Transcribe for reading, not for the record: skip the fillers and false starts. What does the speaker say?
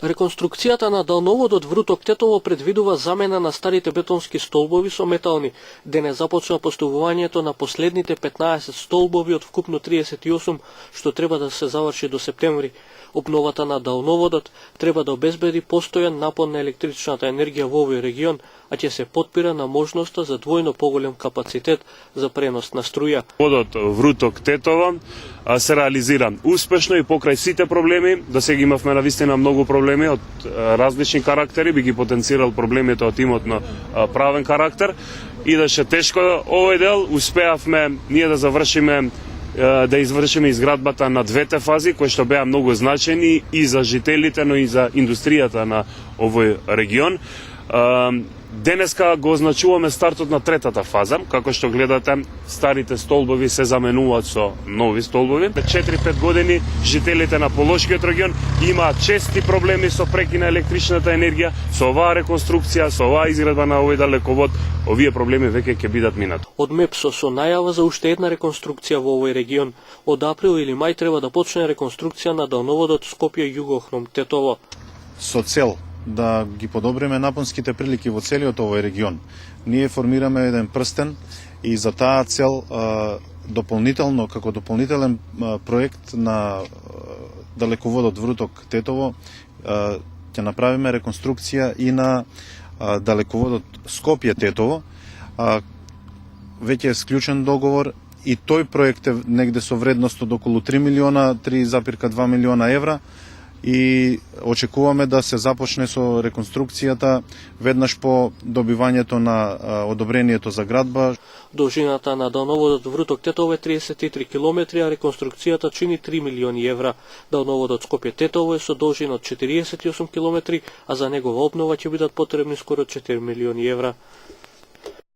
Реконструкцијата на далноводот Вруток Тетово предвидува замена на старите бетонски столбови со метални. Денес започна поставувањето на последните 15 столбови од вкупно 38, што треба да се заврши до септември. Обновата на далноводот треба да обезбеди постојан напон на електричната енергија во овој регион, а ќе се потпира на можноста за двојно поголем капацитет за пренос на струја. Водот Вруток Тетово се реализира успешно и покрај сите проблеми. До сега имавме навистина многу проблеми од различни карактери, би ги потенцирал проблемите од имотно правен карактер. Идеше тешко овој дел, успеавме ние да завршиме да извршиме изградбата на двете фази, кои што беа многу значени и за жителите, но и за индустријата на овој регион. Денеска го означуваме стартот на третата фаза. Како што гледате, старите столбови се заменуваат со нови столбови. 4-5 години жителите на Полошкиот регион имаат чести проблеми со прекина електричната енергија. Со оваа реконструкција, со оваа изградба на овој далековод, овие проблеми веќе ќе бидат минати. Од МЕПСО со најава за уште една реконструкција во овој регион. Од април или мај треба да почне реконструкција на далноводот Скопје-Југохром Тетово. Со цел да ги подобриме напонските прилики во целиот овој регион. Ние формираме еден прстен и за таа цел дополнително, како дополнителен проект на далеководот Вруток Тетово, ќе направиме реконструкција и на далеководот Скопје Тетово. Веќе е склучен договор и тој проект е негде со вредност од околу 3 милиона, 3,2 милиона евра. И очекуваме да се започне со реконструкцијата веднаш по добивањето на одобрението за градба. Должината на далноводот Вруток Тетово е 33 км, а реконструкцијата чини 3 милиони евра. Далноводот Скопје Тетово е со должина од 48 км, а за негова обнова ќе бидат потребни скоро 4 милиони евра.